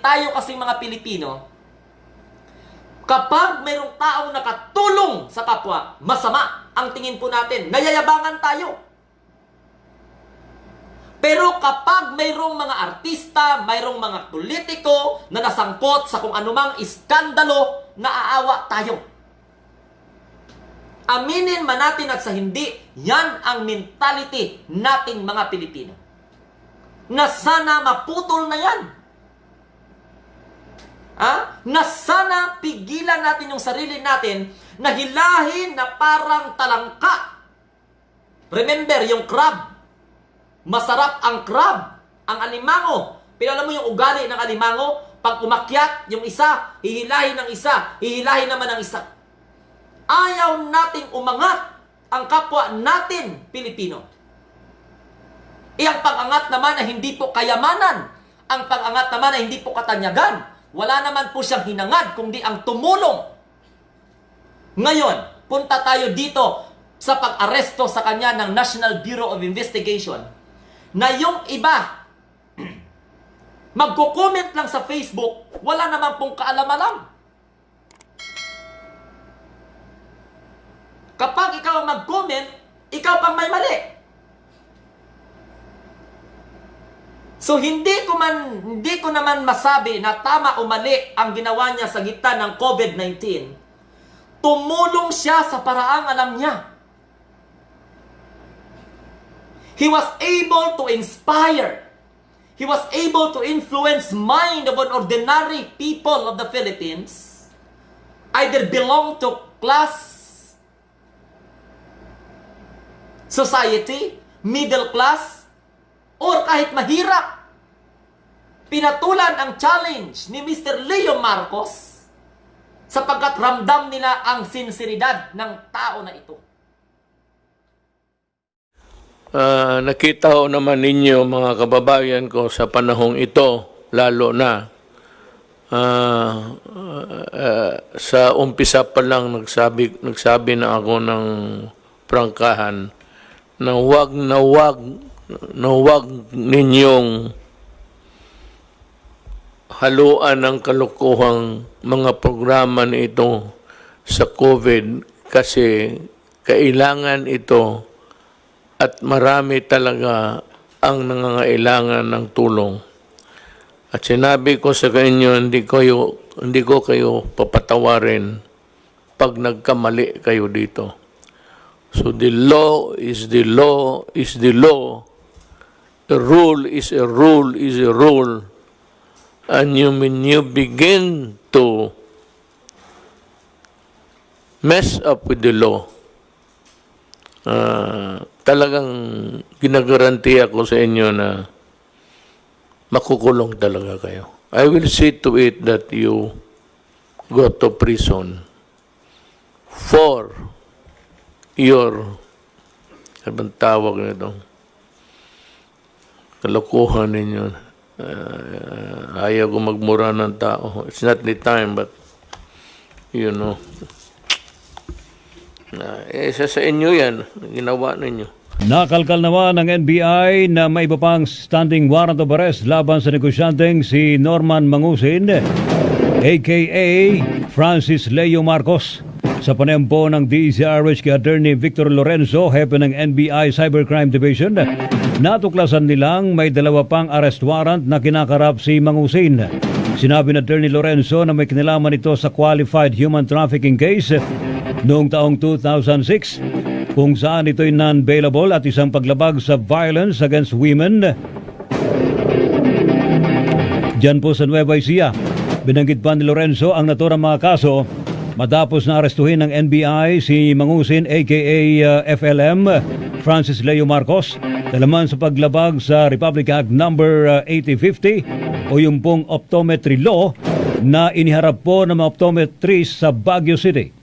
tayo kasing mga Pilipino, kapag mayroong taong nakatulong sa kapwa, masama ang tingin po natin. Nayayabangan tayo. Pero kapag mayroong mga artista, mayroong mga politiko na nasangkot sa kung anumang iskandalo, naaawa tayo. Aminin man natin at sa hindi, yan ang mentality nating mga Pilipino. Na sana maputol na yan. Na sana pigilan natin yung sarili natin na hilahin na parang talangka. Remember, yung crab. Masarap ang crab. Ang alimango. Pero alam mo yung ugali ng alimango? Pag umakyat, yung isa, hihilahin ng isa, hihilahin naman ng isa. Ayaw nating umangat ang kapwa natin, Pilipino. Ang pag-angat naman ay hindi po kayamanan. Ang pag-angat naman ay hindi po katanyagan. Wala naman po siyang hinangad, kundi ang tumulong. Ngayon, punta tayo dito sa pag-aresto sa kanya ng National Bureau of Investigation na yung iba, magko-comment lang sa Facebook, wala naman pong kaalamanan. Kapag ikaw mag-comment, ikaw pang may mali. So, hindi ko naman masabi na tama o mali ang ginawa niya sa gitna ng COVID-19. Tumulong siya sa paraang alam niya. He was able to inspire. He was able to influence mind of an ordinary people of the Philippines. Either belong to class society, middle class, or kahit mahirap. Pinatulan ang challenge ni Mr. Leo Marcos sapagkat ramdam nila ang sinseridad ng tao na ito. Nakita ko naman ninyo mga kababayan ko sa panahong ito, lalo na sa umpisa pa lang nagsabi na ako ng prangkahan na wag ninyong haluan ng kalukuhang mga programa nito sa COVID kasi kailangan ito at marami talaga ang nangangailangan ng tulong. At sinabi ko sa inyo, hindi ko kayo papatawarin pag nagkamali kayo dito. So the law is the law is the law. A rule is a rule is a rule. And when you begin to mess up with the law, talagang ginagarantiya ko sa inyo na makukulong talaga kayo. I will see to it that you go to prison for your, sabang tawag nito, kalokohan ninyo. Ayaw ko magmura ng tao. It's not the time, but you know, isa sa inyo yan, ginawa ninyo. Nakalkal naman ng NBI na may iba pang standing warrant of arrest laban sa negosyanteng si Norman Mangusin, aka Francis Leo Marcos. Sa panayampo ng DZRH kay Attorney Victor Lorenzo, hepe ng NBI Cybercrime Division, natuklasan nilang may dalawa pang arrest warrant na kinakarap si Mangusin. Sinabi ni Attorney Lorenzo na may kinalaman ito sa qualified human trafficking case noong taong 2006 kung saan ito'y non-bailable at isang paglabag sa violence against women. Diyan po sa Nueva Ecija, binanggit pa ni Lorenzo ang naturang mga kaso matapos na arestuhin ng NBI si Mangusin aka FLM Francis Leo Marcos kalaman sa paglabag sa Republic Act No. 8050 o yung pong optometry law na iniharap po ng mga optometrist sa Baguio City.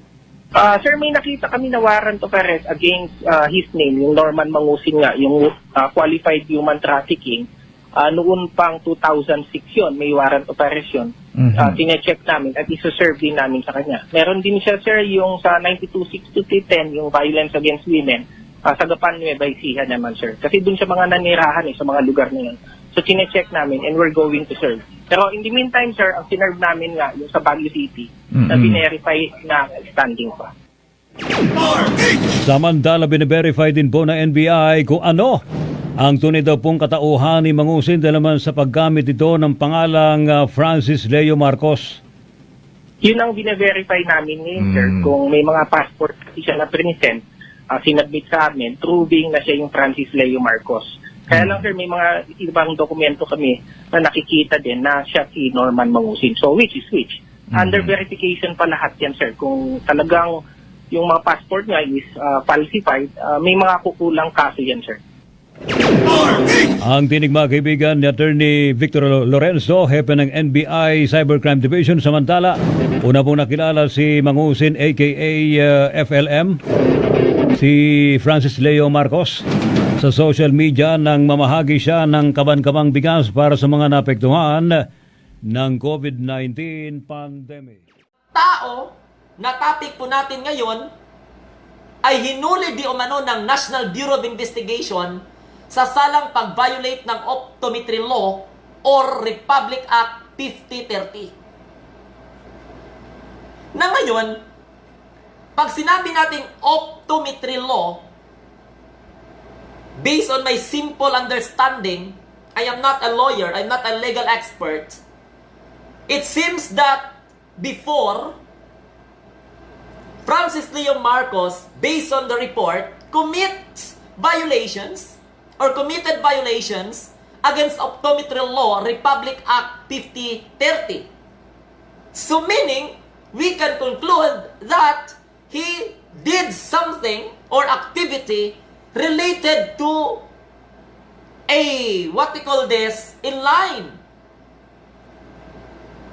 Sir, may nakita kami na warrant of arrest against his name, yung Norman Mangusin nga, yung qualified human trafficking. Noon pang 2006 yun, may warrant of arrest yun. Tinecheck namin at isa-serve din namin sa kanya. Meron din siya, sir, yung sa 926210, yung violence against women, sa Gapan Nueva Ecija naman, sir. Kasi dun sa mga nanirahan sa mga lugar na yun. So, tinecheck namin and we're going to serve. Pero in the meantime, sir, ang sinerve namin nga yung sa Baguio City na binerify na standing pa. Samantala, bine-verify din po na NBI kung ano ang tunay daw pong katauhan ni Mangusin dahil naman sa paggamit ito ng pangalang Francis Leo Marcos. Yun ang bine-verify namin ngayon, sir, kung may mga passport kasi siya na present, sinabit sa amin, proving na siya yung Francis Leo Marcos. Kaya lang, sir, may mga ibang dokumento kami na nakikita din na siya si Norman Mangusin. So, which is which? Under verification pa lahat yan, sir. Kung talagang yung mga passport niya is falsified, may mga kukulang kaso yan, sir. Ang tinig mga kaibigan ni Attorney Victor Lorenzo, hepe ng NBI Cybercrime Division. Samantala, una pong nakilala si Mangusin aka FLM, si Francis Leo Marcos. Sa social media nang mamahagi siya ng kaban-kabang bigas para sa mga naapektuhan ng COVID-19 pandemic. Tao na topic po natin ngayon ay hinuli di umano ng National Bureau of Investigation sa salang pag-violate ng Optometry Law or Republic Act 5030. Na ngayon, pag sinabi nating Optometry Law, based on my simple understanding, I am not a lawyer, I'm not a legal expert. It seems that before, Francis Leo Marcos, based on the report, committed violations against Optometry Law, Republic Act 5030. So meaning, we can conclude that he did something or activity related to a, what we call this, in line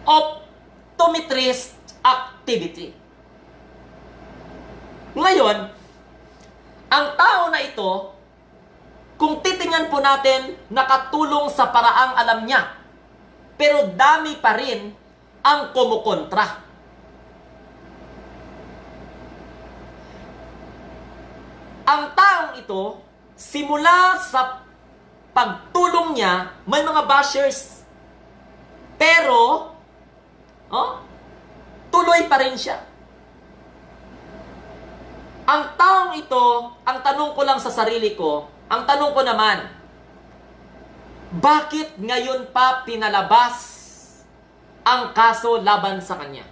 optometrist activity. Ngayon, ang tao na ito, kung titingnan po natin, nakatulong sa paraang alam niya, pero dami pa rin ang kumukontra. Ang taong ito, simula sa pagtulong niya, may mga bashers. Pero, tuloy pa rin siya. Ang taong ito, ang tanong ko lang sa sarili ko, ang tanong ko naman, bakit ngayon pa pinalabas ang kaso laban sa kanya?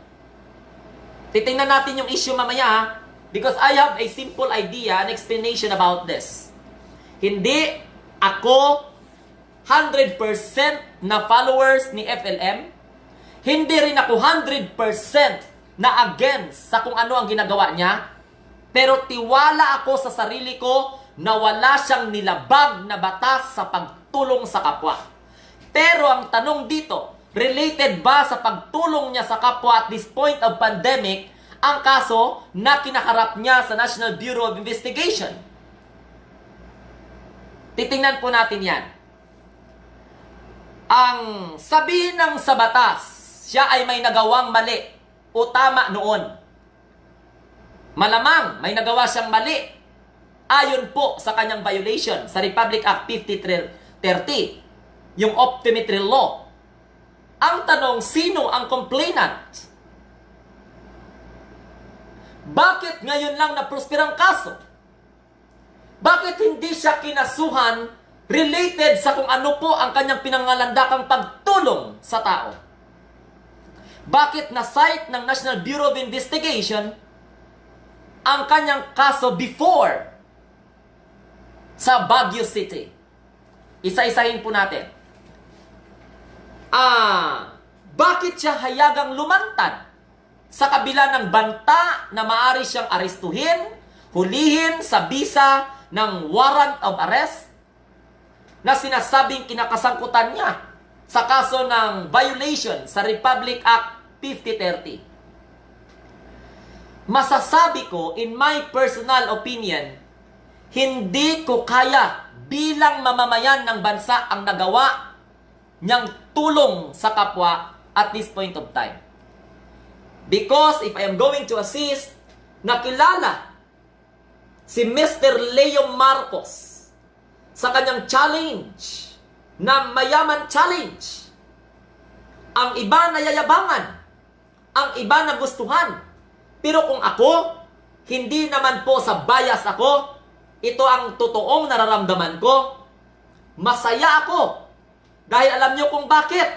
Titingnan natin yung issue mamaya, ha? Because I have a simple idea, an explanation about this. Hindi ako 100% na followers ni FLM. Hindi rin ako 100% na against sa kung ano ang ginagawa niya. Pero tiwala ako sa sarili ko na wala siyang nilabag na batas sa pagtulong sa kapwa. Pero ang tanong dito, related ba sa pagtulong niya sa kapwa at this point of pandemic ang kaso na kinaharap niya sa National Bureau of Investigation? Titingnan po natin yan. Ang sabihin ng sa batas, siya ay may nagawang mali o tama noon. Malamang may nagawa siyang mali ayon po sa kanyang violation sa Republic Act 5030, yung Optometry Law. Ang tanong, sino ang complainant? Bakit ngayon lang na-prosper ang kaso? Bakit hindi siya kinasuhan related sa kung ano po ang kanyang pinangalandakang pagtulong sa tao? Bakit na-cite ng National Bureau of Investigation ang kanyang kaso before sa Baguio City? Isa-isahin po natin. Bakit siya hayagang lumantad sa kabila ng banta na maaari siyang arestuhin, hulihin sa bisa ng warrant of arrest na sinasabing kinakasangkutan niya sa kaso ng violation sa Republic Act 5030? Masasabi ko, in my personal opinion, hindi ko kaya bilang mamamayan ng bansa ang nagawa niyang tulong sa kapwa at this point of time. Because if I am going to assist, nakilala si Mr. Leo Marcos sa kanyang challenge na mayaman challenge. Ang iba nayayabangan. Ang iba nagustuhan. Pero kung ako, hindi naman po sa bias ako, ito ang totoong nararamdaman ko, masaya ako. Dahil alam niyo kung bakit?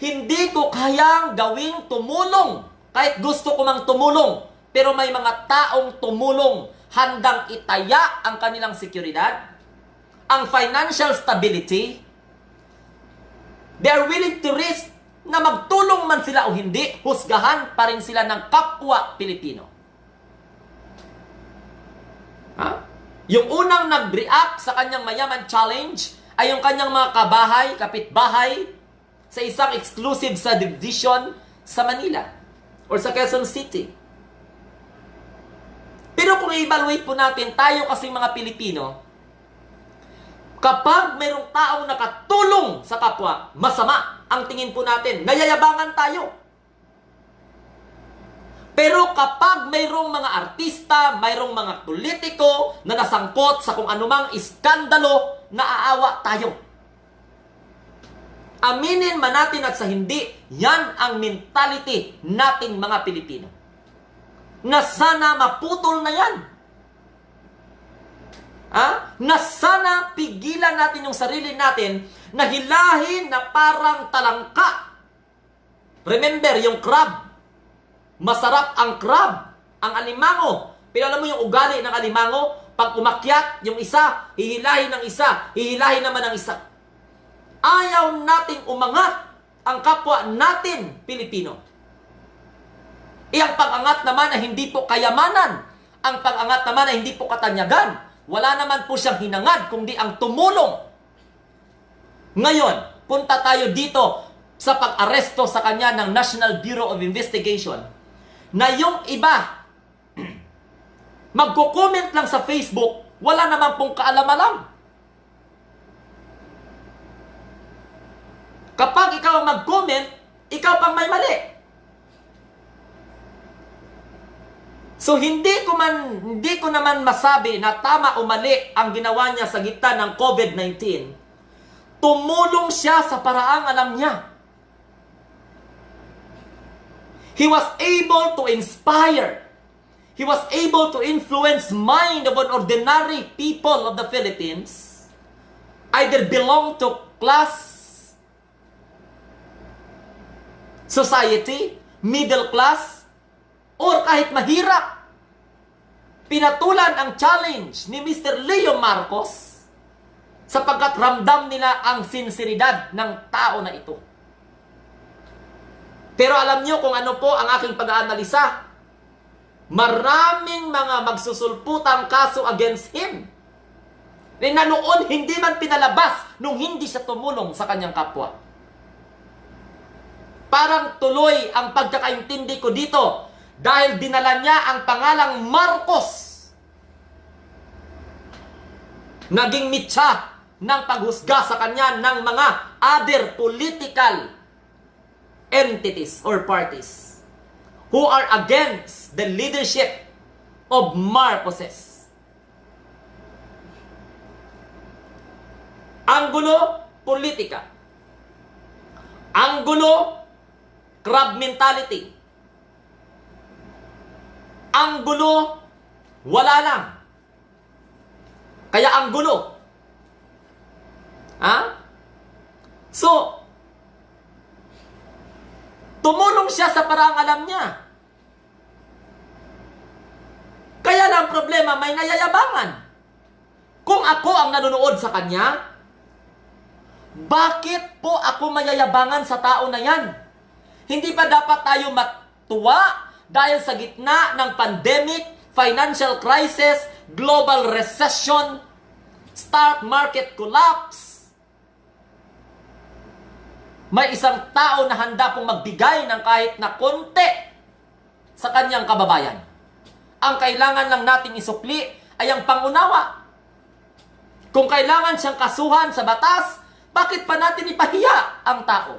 Hindi ko kayang gawing tumulong. Kahit gusto ko mang tumulong. Pero may mga taong tumulong, handang itaya ang kanilang seguridad, ang financial stability. They are willing to risk na magtulong man sila o hindi, husgahan pa rin sila ng kapwa Pilipino. Yung unang nag-react sa kanyang mayaman challenge ay yung kanyang mga kabahay, kapitbahay sa isang exclusive subdivision sa Manila or sa Quezon City. Pero kung i-evaluate po natin, tayo kasing mga Pilipino, kapag mayroong taong nakatulong sa kapwa, masama ang tingin po natin. Nayayabangan tayo. Pero kapag mayroong mga artista, mayroong mga politiko na nasangkot sa kung anumang iskandalo, naaawa tayo. Aminin man natin at sa hindi, yan ang mentality nating mga Pilipino. Na sana maputol na yan. Na sana pigilan natin yung sarili natin na hilahin na parang talangka. Remember, yung crab. Masarap ang crab, ang alimango. Pero alam mo yung ugali ng alimango? Pag umakyat, yung isa, hihilahin ng isa, hihilahin naman ng isa. Ayaw nating umangat ang kapwa natin, Pilipino. Ang pag-angat naman ay hindi po kayamanan. Ang pag-angat naman ay hindi po katanyagan. Wala naman po siyang hinangad, kundi ang tumulong. Ngayon, punta tayo dito sa pag-aresto sa kanya ng National Bureau of Investigation na yung iba magko-comment lang sa Facebook, wala naman pong kaalam-alam. Kapag ikaw ang mag-comment, ikaw pang may mali. So hindi ko naman masabi na tama o mali ang ginawa niya sa gitna ng COVID-19. Tumulong siya sa paraang alam niya. He was able to inspire. He was able to influence mind of an ordinary people of the Philippines. Either belong to class society, middle class, or kahit mahirap. Pinatulan ang challenge ni Mr. Leo Marcos sapagkat ramdam nila ang sinseridad ng tao na ito. Pero alam nyo kung ano po ang aking pag-aanalisa? Maraming mga magsusulputang kaso against him na noon hindi man pinalabas nung hindi siya tumulong sa kanyang kapwa. Parang tuloy ang pagkakaintindi ko dito dahil dinala niya ang pangalang Marcos. Naging mitsa ng paghusga sa kanya ng mga other political entities or parties who are against the leadership of Marcoses. Anggulo, politika. Anggulo, crab mentality. Anggulo, wala lang. Kaya anggulo. So, tumulong siya sa paraang alam niya. Kaya lang problema, may nayayabangan. Kung ako ang nanonood sa kanya, bakit po ako mayayabangan sa tao na yan? Hindi ba dapat tayo matuwa dahil sa gitna ng pandemic, financial crisis, global recession, stock market collapse, may isang tao na handa pong magbigay ng kahit na konti sa kanyang kababayan. Ang kailangan lang nating isukli ay ang pangunawa. Kung kailangan siyang kasuhan sa batas, bakit pa natin ipahiya ang tao?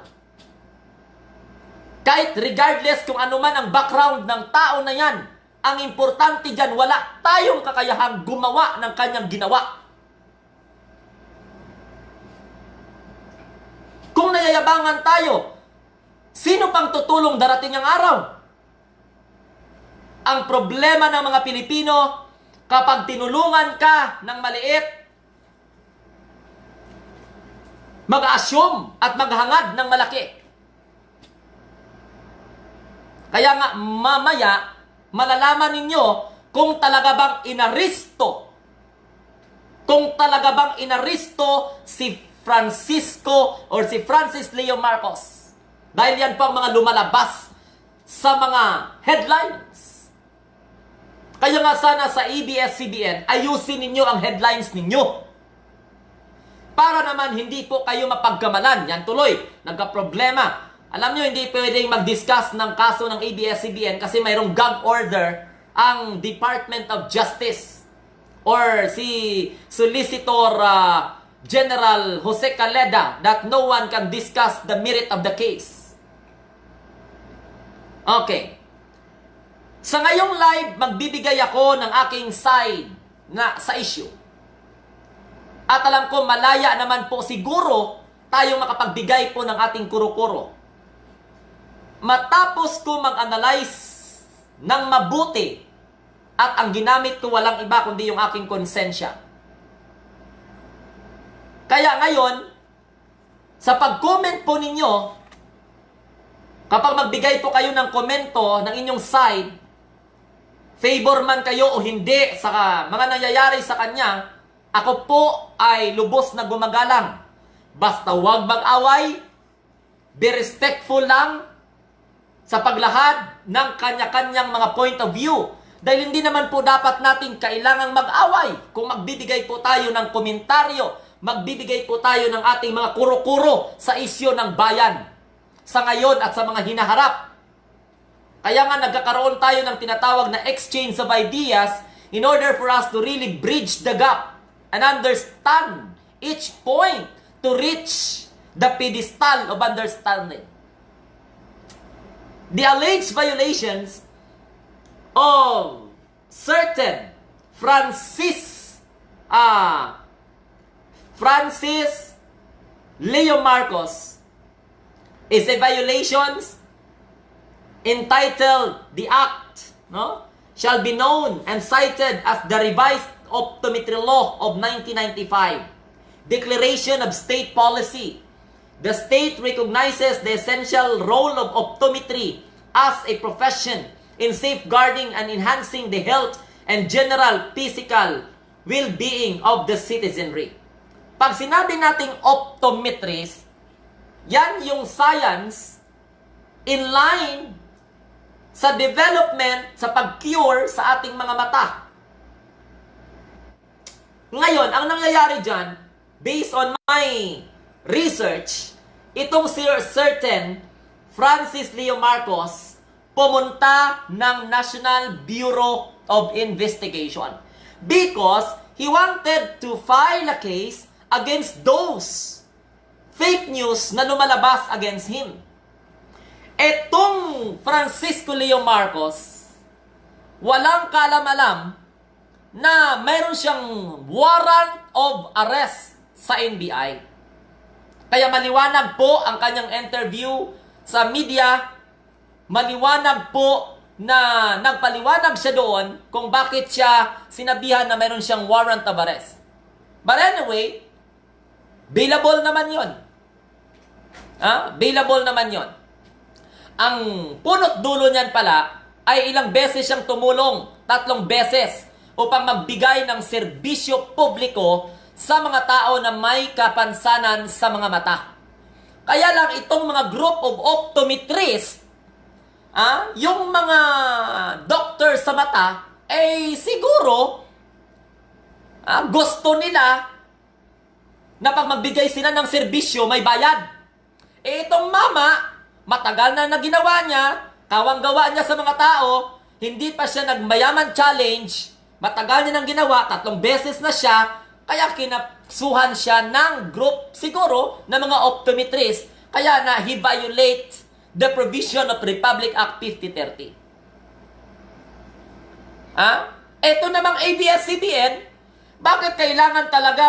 Kahit regardless kung ano man ang background ng tao na yan, ang importante dyan, wala tayong kakayahang gumawa ng kanyang ginawa. Kung nayayabangan tayo, Sino pang tutulong darating ang araw? Ang problema ng mga Pilipino, kapag tinulungan ka ng maliit, mag-assume at maghangad ng malaki. Kaya nga, mamaya, malalaman ninyo kung talaga bang inaristo, si Francisco or si Francis Leo Marcos. Dahil yan po ang mga lumalabas sa mga headlines. Kaya nga sana sa ABS-CBN, ayusin ninyo ang headlines ninyo. Para naman hindi po kayo mapagkamalan. Yan tuloy, nagka-problema. Alam nyo, hindi pwedeng mag-discuss ng kaso ng ABS-CBN kasi mayroong gag order ang Department of Justice or si Solicitor General Jose Caleda that no one can discuss the merit of the case. Okay. Sa ngayong live, magbibigay ako ng aking side na sa issue. At alam ko, malaya naman po siguro tayong makapagbigay po ng ating kuro-kuro. Matapos ko mag-analyze ng mabuti at ang ginamit ko walang iba kundi yung aking konsensya. Kaya ngayon, sa pag-comment po ninyo, kapag magbigay po kayo ng komento ng inyong side, favor man kayo o hindi sa mga nangyayari sa kanya, ako po ay lubos na gumagalang. Basta huwag mag-away, be respectful lang sa paglahad ng kanya-kanyang mga point of view. Dahil hindi naman po dapat natin kailangang mag-away kung magbibigay po tayo ng komentaryo, magbibigay po tayo ng ating mga kuro-kuro sa isyu ng bayan sa ngayon at sa mga hinaharap. Kaya nga nagkakaroon tayo ng tinatawag na exchange of ideas in order for us to really bridge the gap and understand each point to reach the pedestal of understanding. The alleged violations of certain Francis Leo Marcos is a violations entitled the act shall be known and cited as the revised optometry law of 1995, declaration of state policy. The state recognizes the essential role of optometry as a profession in safeguarding and enhancing the health and general physical well-being of the citizenry. Pag sinabi nating optometrist, yan yung science in line sa development, sa pag-cure sa ating mga mata. Ngayon, ang nangyayari dyan, based on my research, itong certain Francis Leo Marcos pumunta ng National Bureau of Investigation because he wanted to file a case against those fake news na lumalabas against him. Etong Francisco Leo Marcos, walang kalam-alam na mayroon siyang warrant of arrest sa NBI. Kaya maliwanag po ang kanyang interview sa media, maliwanag po na nagpaliwanag siya doon kung bakit siya sinabihan na mayroon siyang warrant of arrest. But anyway, bailable naman yon. Bailable naman yon. Ang punot dulo niyan pala ay ilang beses siyang tumulong, 3 beses, upang magbigay ng serbisyo publiko sa mga tao na may kapansanan sa mga mata. Kaya lang itong mga group of optometrists, yung mga doctor sa mata, siguro, gusto nila na pag magbigay sila ng serbisyo, may bayad. Itong mama, matagal na ginawa niya, kawang-gawa niya sa mga tao, hindi pa siya nagmayaman challenge, matagal niya nang ginawa, 3 beses na siya, kaya kinasuhan siya ng group siguro ng mga optometrists. Kaya na he violate the provision of Republic Act 5030. Ito namang ABS-CBN, bakit kailangan talaga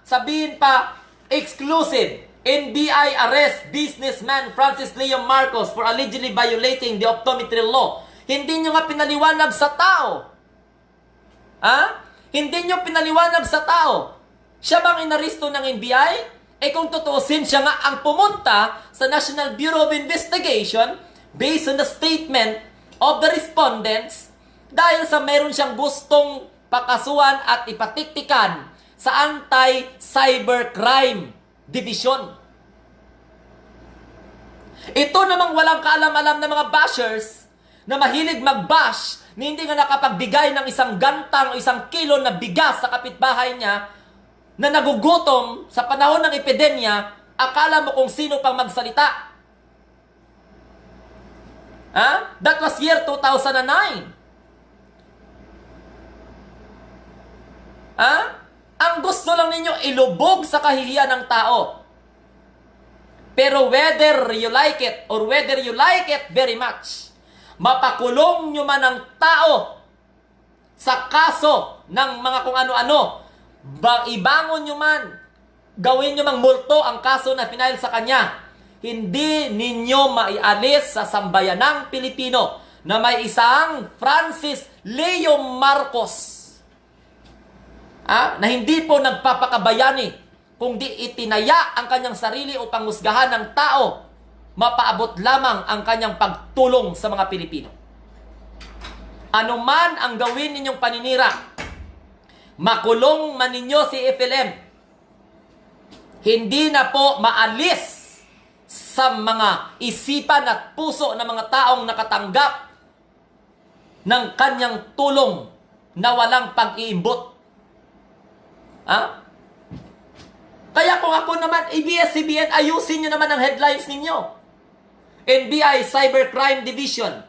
sabihin pa exclusive NBI arrest businessman Francis Leo Marcos for allegedly violating the optometry law. Hindi nyo nga pinaliwanag sa tao. Hindi nyo pinaliwanag sa tao. Siya bang inaristo ng NBI? Kung tutuusin, siya nga ang pumunta sa National Bureau of Investigation based on the statement of the respondents dahil sa meron siyang gustong pakasuhan at ipatiktikan sa Anti-Cybercrime Division. Ito namang walang kaalam-alam na mga bashers na mahilig mag-bash na hindi nga nakapagbigay ng isang gantang o isang kilo na bigas sa kapitbahay niya na nagugutom sa panahon ng epidemya, akala mo kung sino pang magsalita. That was year 2009. Ang gusto lang ninyo ilubog sa kahihiyan ng tao. Pero whether you like it or whether you like it very much, mapakulong nyo man ang tao sa kaso ng mga kung ano-ano, ibangon nyo man, gawin nyo mang multo ang kaso na final sa kanya, hindi ninyo maialis sa sambayanang Pilipino na may isang Francis Leo Marcos na hindi po nagpapakabayani, kundi itinaya ang kanyang sarili upang husgahan ng tao, mapaabot lamang ang kanyang pagtulong sa mga Pilipino. Ano man ang gawin ninyong paninira, makulong man ninyo si FLM, hindi na po maalis sa mga isipan at puso ng mga taong nakatanggap ng kanyang tulong na walang pag-iimbot. Kaya kung ako naman, ABS-CBN, ayusin nyo naman ang headlines ninyo. NBI Cybercrime Division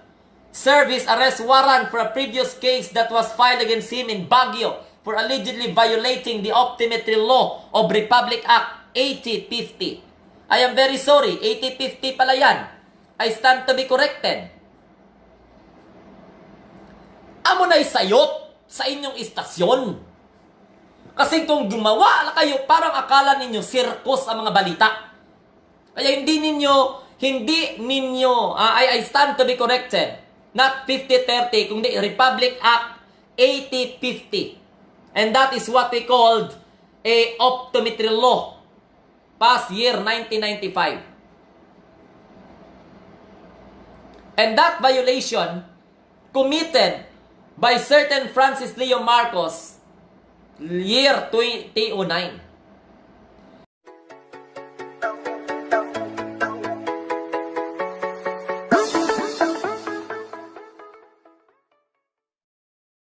service arrest warrant for a previous case that was filed against him in Baguio for allegedly violating the optometry law of Republic Act 8050. I am very sorry, 8050 pala yan. I stand to be corrected. Amo na isayot sa inyong istasyon. Kasi kung gumawa na kayo, parang akala ninyo circus ang mga balita. Kaya hindi ninyo, I stand to be corrected. Not 5030, kundi Republic Act 8050. And that is what we called a optometry law. Past year 1995. And that violation committed by certain Francis Leo Marcos year 2009.